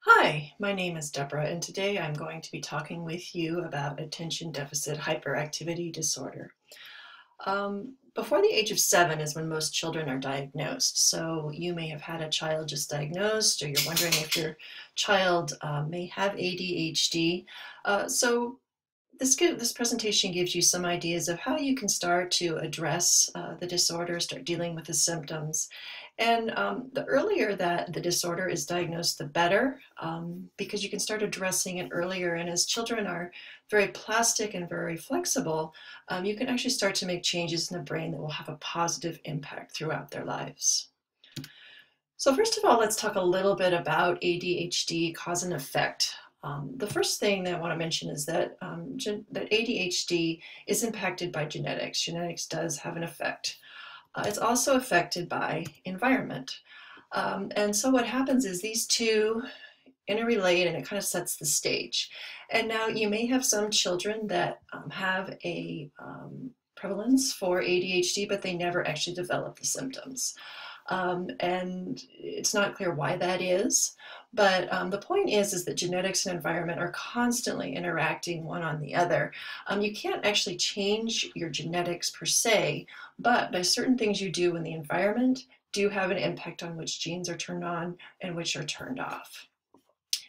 Hi, my name is Deborah, and today I'm going to be talking with you about attention deficit hyperactivity disorder. Before the age of 7 is when most children are diagnosed. So you may have had a child just diagnosed, or you're wondering if your child may have ADHD. So this presentation gives you some ideas of how you can start to address the disorder, start dealing with the symptoms. And the earlier that the disorder is diagnosed, the better, because you can start addressing it earlier. And as children are very plastic and very flexible, you can actually start to make changes in the brain that will have a positive impact throughout their lives. So first of all, let's talk a little bit about ADHD cause and effect. The first thing that I want to mention is that ADHD is impacted by genetics. Genetics does have an effect. It's also affected by environment. And so what happens is these two interrelate, and it kind of sets the stage. And now you may have some children that have a prevalence for ADHD, but they never actually develop the symptoms. And it's not clear why that is, but the point is that genetics and environment are constantly interacting one on the other. You can't actually change your genetics per se, but by certain things you do in the environment do have an impact on which genes are turned on and which are turned off.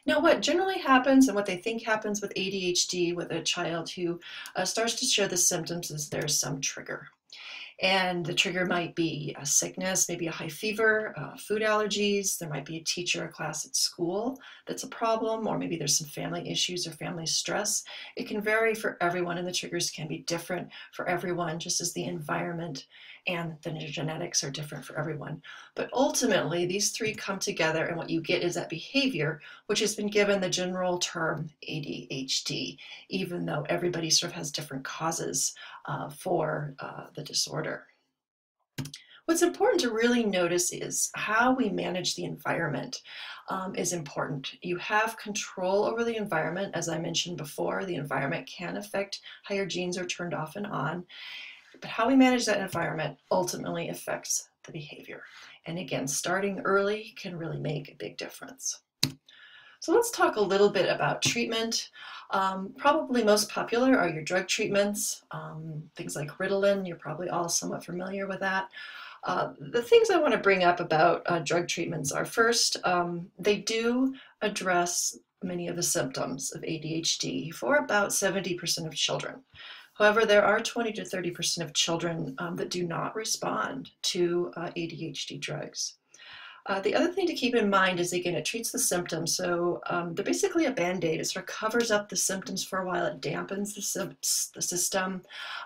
Now, what generally happens and what they think happens with ADHD with a child who starts to show the symptoms is there's some trigger. And the trigger might be a sickness, maybe a high fever, food allergies. There might be a teacher or class at school that's a problem, or maybe there's some family issues or family stress. It can vary for everyone, and the triggers can be different for everyone, just as the environment and the genetics are different for everyone. But ultimately, these three come together, and what you get is that behavior, which has been given the general term ADHD, even though everybody sort of has different causes for the disorder. What's important to really notice is how we manage the environment is important. You have control over the environment. As I mentioned before, the environment can affect how your genes are turned off and on, but how we manage that environment ultimately affects the behavior. And again, starting early can really make a big difference. So let's talk a little bit about treatment. Probably most popular are your drug treatments, things like Ritalin. You're probably all somewhat familiar with that. The things I want to bring up about drug treatments are first, they do address many of the symptoms of ADHD for about 70% of children. However, there are 20 to 30% of children that do not respond to ADHD drugs. The other thing to keep in mind is, again, it treats the symptoms. So they're basically a Band-Aid. It sort of covers up the symptoms for a while. It dampens the system.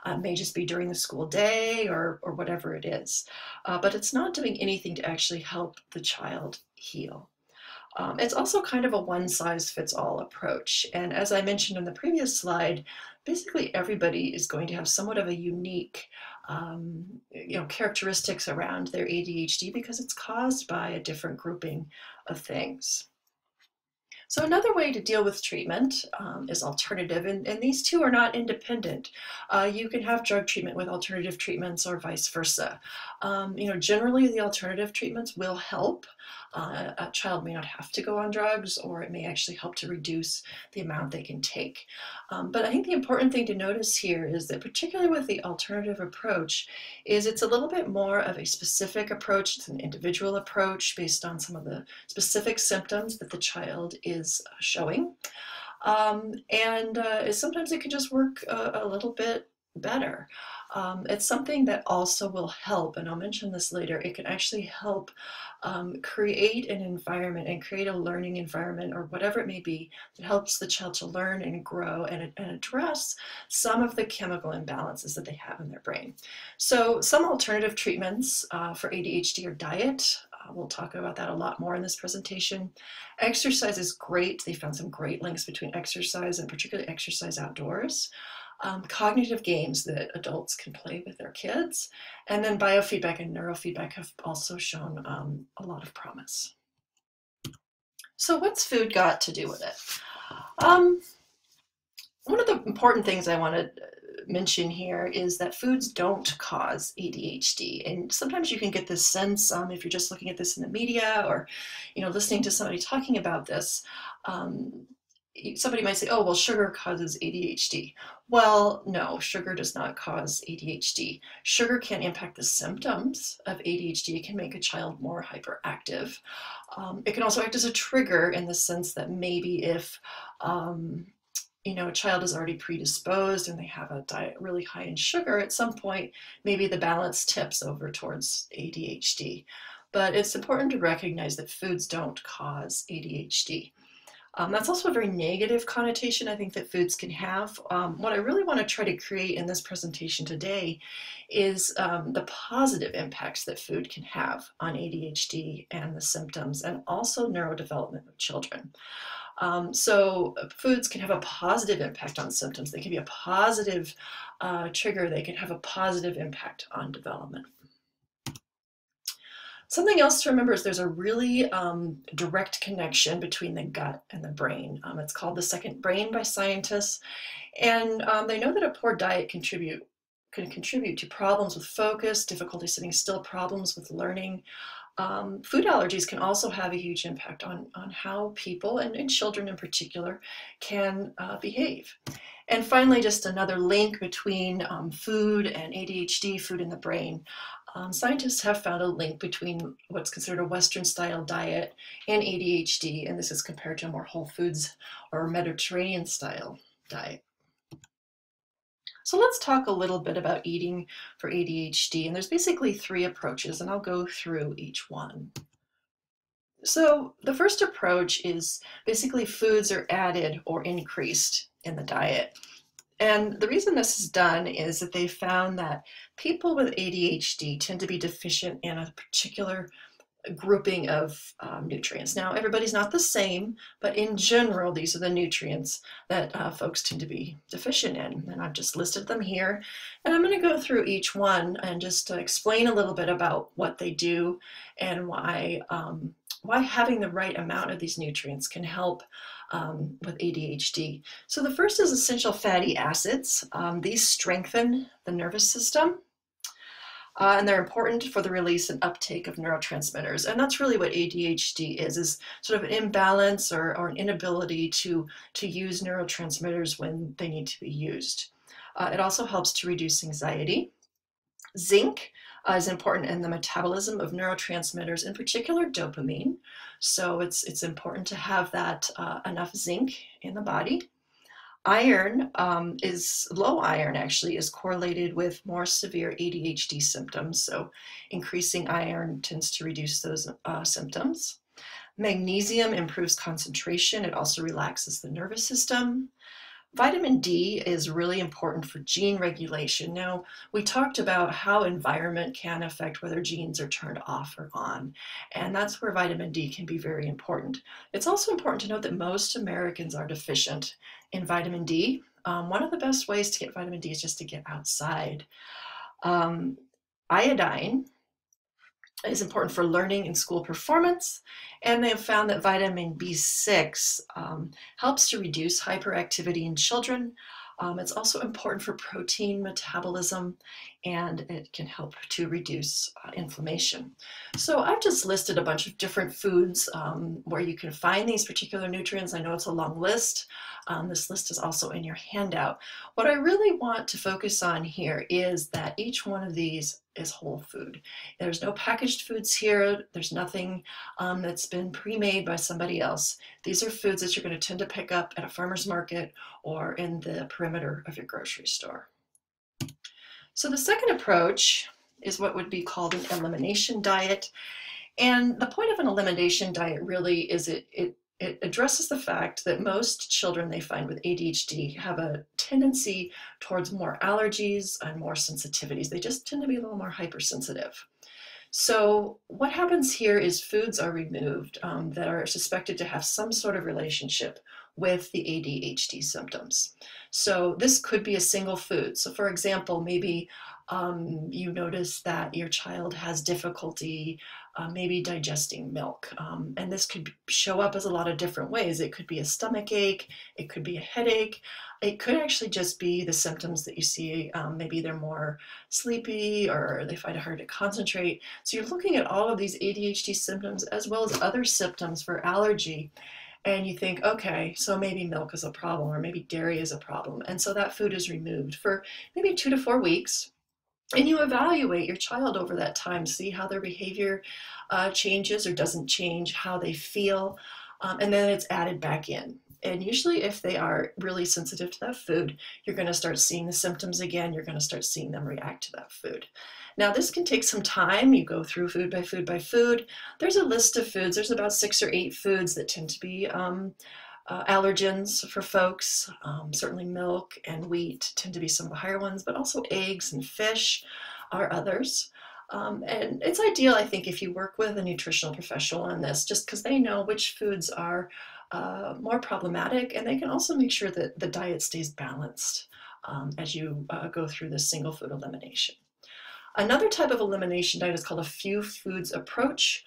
It may just be during the school day or whatever it is. But it's not doing anything to actually help the child heal. It's also kind of a one-size-fits-all approach. And as I mentioned in the previous slide, basically everybody is going to have somewhat of a unique characteristics around their ADHD because it's caused by a different grouping of things. So another way to deal with treatment is alternative, and these two are not independent. You can have drug treatment with alternative treatments or vice versa. Generally the alternative treatments will help. A child may not have to go on drugs, or it may actually help to reduce the amount they can take. But I think the important thing to notice here is that, particularly with the alternative approach, is it's a little bit more of a specific approach. It's an individual approach based on some of the specific symptoms that the child is showing. Sometimes it can just work a little bit better. It's something that also will help, and I'll mention this later, it can actually help create an environment and create a learning environment, or whatever it may be, that helps the child to learn and grow and address some of the chemical imbalances that they have in their brain. So some alternative treatments for ADHD are diet. We'll talk about that a lot more in this presentation. Exercise is great. They found some great links between exercise and particularly exercise outdoors. Cognitive games that adults can play with their kids, and then biofeedback and neurofeedback have also shown a lot of promise. So what's food got to do with it? One of the important things I want to mention here is that foods don't cause ADHD. And sometimes you can get this sense if you're just looking at this in the media or, listening to somebody talking about this. Um, Somebody might say, oh, well, sugar causes ADHD. Well, no, sugar does not cause ADHD. Sugar can impact the symptoms of ADHD. It can make a child more hyperactive. It can also act as a trigger in the sense that maybe if a child is already predisposed and they have a diet really high in sugar, at some point, maybe the balance tips over towards ADHD. But it's important to recognize that foods don't cause ADHD. That's also a very negative connotation I think that foods can have. What I really want to try to create in this presentation today is the positive impacts that food can have on ADHD and the symptoms, and also neurodevelopment of children. So foods can have a positive impact on symptoms. They can be a positive trigger. They can have a positive impact on development. Something else to remember is there's a really direct connection between the gut and the brain. It's called the second brain by scientists, and they know that a poor diet can contribute to problems with focus, difficulty sitting still, problems with learning. Food allergies can also have a huge impact on how people, and children in particular, can behave. And finally, just another link between food and ADHD, food in the brain. Scientists have found a link between what's considered a Western-style diet and ADHD, and this is compared to a more whole foods or Mediterranean-style diet. So let's talk a little bit about eating for ADHD, and there's basically 3 approaches, and I'll go through each one. So the first approach is basically foods are added or increased in the diet. And the reason this is done is that they found that people with ADHD tend to be deficient in a particular grouping of nutrients. Now, everybody's not the same, but in general, these are the nutrients that folks tend to be deficient in. And I've just listed them here. And I'm going to go through each one and just explain a little bit about what they do and why having the right amount of these nutrients can help with ADHD. So the first is essential fatty acids. These strengthen the nervous system. And they're important for the release and uptake of neurotransmitters. And that's really what ADHD is sort of an imbalance or an inability to use neurotransmitters when they need to be used. It also helps to reduce anxiety. Zinc is important in the metabolism of neurotransmitters, in particular dopamine. So it's important to have that enough zinc in the body. Iron low iron actually is correlated with more severe ADHD symptoms. So increasing iron tends to reduce those symptoms. Magnesium improves concentration. It also relaxes the nervous system. Vitamin D is really important for gene regulation. Now, we talked about how environment can affect whether genes are turned off or on, and that's where vitamin D can be very important. It's also important to note that most Americans are deficient in vitamin D. One of the best ways to get vitamin D is just to get outside. Iodine is important for learning and school performance, and they have found that vitamin B6 helps to reduce hyperactivity in children. It's also important for protein metabolism, and it can help to reduce inflammation. So I've just listed a bunch of different foods where you can find these particular nutrients. I know it's a long list. This list is also in your handout. What I really want to focus on here is that each one of these is whole food. There's no packaged foods here. There's nothing that's been pre-made by somebody else. These are foods that you're going to tend to pick up at a farmer's market or in the perimeter of your grocery store. So the second approach is what would be called an elimination diet. And the point of an elimination diet really is it addresses the fact that most children they find with ADHD have a tendency towards more allergies and more sensitivities. They just tend to be a little more hypersensitive. So what happens here is foods are removed that are suspected to have some sort of relationship with the ADHD symptoms. So this could be a single food. So for example, maybe you notice that your child has difficulty maybe digesting milk. And this could show up as a lot of different ways. It could be a stomach ache, it could be a headache, it could actually just be the symptoms that you see. Maybe they're more sleepy or they find it hard to concentrate. So you're looking at all of these ADHD symptoms as well as other symptoms for allergy. And you think, okay, so maybe milk is a problem or maybe dairy is a problem. And so that food is removed for maybe 2 to 4 weeks. And you evaluate your child over that time, see how their behavior changes or doesn't change, how they feel, and then it's added back in. And usually if they are really sensitive to that food, you're going to start seeing the symptoms again. You're going to start seeing them react to that food. Now, this can take some time. You go through food by food by food. There's a list of foods. There's about 6 or 8 foods that tend to be allergens for folks. Certainly milk and wheat tend to be some of the higher ones, but also eggs and fish are others. And it's ideal, I think, if you work with a nutritional professional on this, just because they know which foods are more problematic, and they can also make sure that the diet stays balanced as you go through this single food elimination. Another type of elimination diet is called a few foods approach.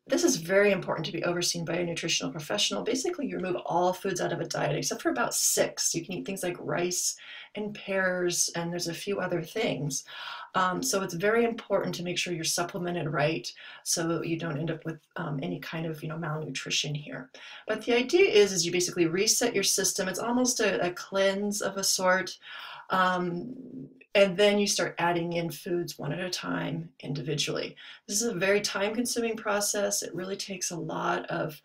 This is very important to be overseen by a nutritional professional. Basically, you remove all foods out of a diet except for about 6. You can eat things like rice and pears, and there's a few other things. So it's very important to make sure you're supplemented right so you don't end up with any kind of malnutrition here. But the idea is you basically reset your system. It's almost a cleanse of a sort. And then you start adding in foods one at a time individually. This is a very time-consuming process. It really takes a lot of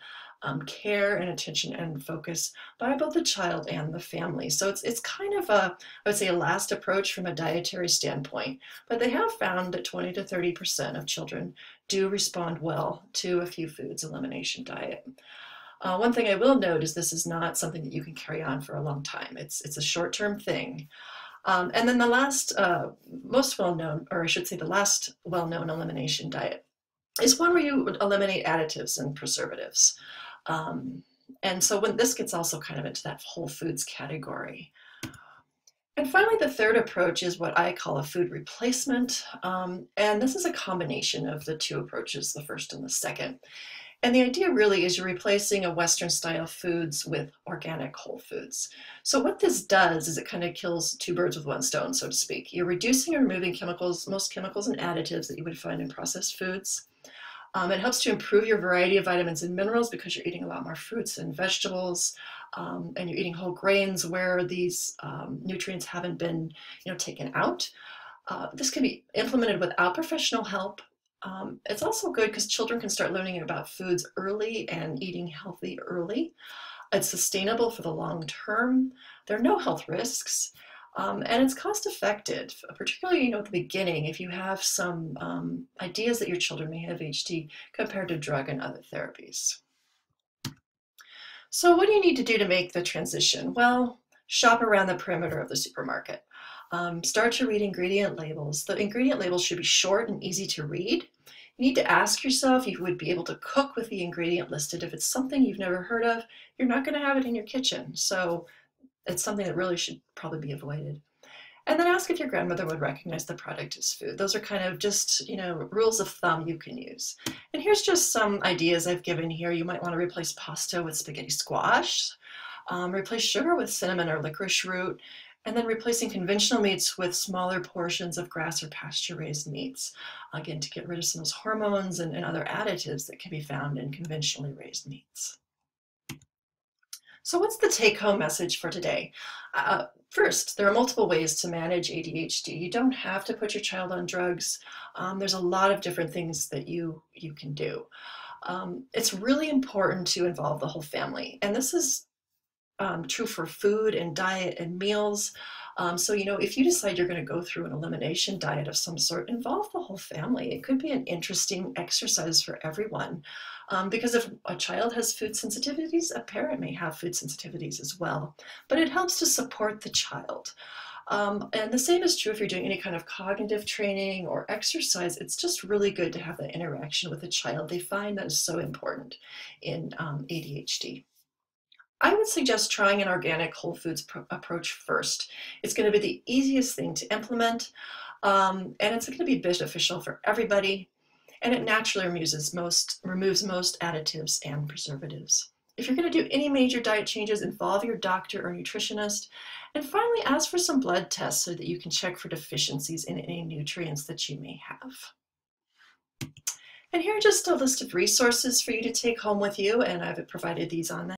care and attention and focus by both the child and the family. So it's kind of I would say, a last approach from a dietary standpoint. But they have found that 20 to 30% of children do respond well to a few foods elimination diet. One thing I will note is this is not something that you can carry on for a long time. It's a short-term thing. And then the last, most well-known, or I should say the last well-known elimination diet is one where you eliminate additives and preservatives. And so when this gets also kind of into that whole foods category. And finally, the third approach is what I call a food replacement. And this is a combination of the 2 approaches, the first and the second. And the idea really is you're replacing a Western style foods with organic whole foods. So what this does is it kind of kills 2 birds with 1 stone, so to speak. You're reducing and removing chemicals, most chemicals and additives that you would find in processed foods. It helps to improve your variety of vitamins and minerals because you're eating a lot more fruits and vegetables, and you're eating whole grains where these nutrients haven't been taken out. This can be implemented without professional help. It's also good because children can start learning about foods early and eating healthy early. It's sustainable for the long term. There are no health risks, and it's cost effective, particularly at the beginning if you have some ideas that your children may have ADHD compared to drug and other therapies. So what do you need to do to make the transition? Well, shop around the perimeter of the supermarket. Start to read ingredient labels. The ingredient labels should be short and easy to read. You need to ask yourself if you would be able to cook with the ingredient listed. If it's something you've never heard of, you're not going to have it in your kitchen. So it's something that really should probably be avoided. And then ask if your grandmother would recognize the product as food. Those are kind of just, rules of thumb you can use. And here's just some ideas I've given here. You might want to replace pasta with spaghetti squash, replace sugar with cinnamon or licorice root, and then replacing conventional meats with smaller portions of grass or pasture-raised meats, again, to get rid of some of those hormones and other additives that can be found in conventionally raised meats. So what's the take-home message for today? First, there are multiple ways to manage ADHD. You don't have to put your child on drugs. There's a lot of different things that you can do. It's really important to involve the whole family, and this is true for food and diet and meals. So, if you decide you're going to go through an elimination diet of some sort, involve the whole family. It could be an interesting exercise for everyone. Because if a child has food sensitivities, a parent may have food sensitivities as well. But it helps to support the child. And the same is true if you're doing any kind of cognitive training or exercise. It's just really good to have that interaction with the child. They find that is so important in ADHD. I would suggest trying an organic whole foods approach first. It's going to be the easiest thing to implement, and it's going to be beneficial for everybody. and it naturally removes most additives and preservatives. If you're going to do any major diet changes, involve your doctor or nutritionist. And finally, ask for some blood tests so that you can check for deficiencies in any nutrients that you may have. And here are just a list of resources for you to take home with you, and I've provided these on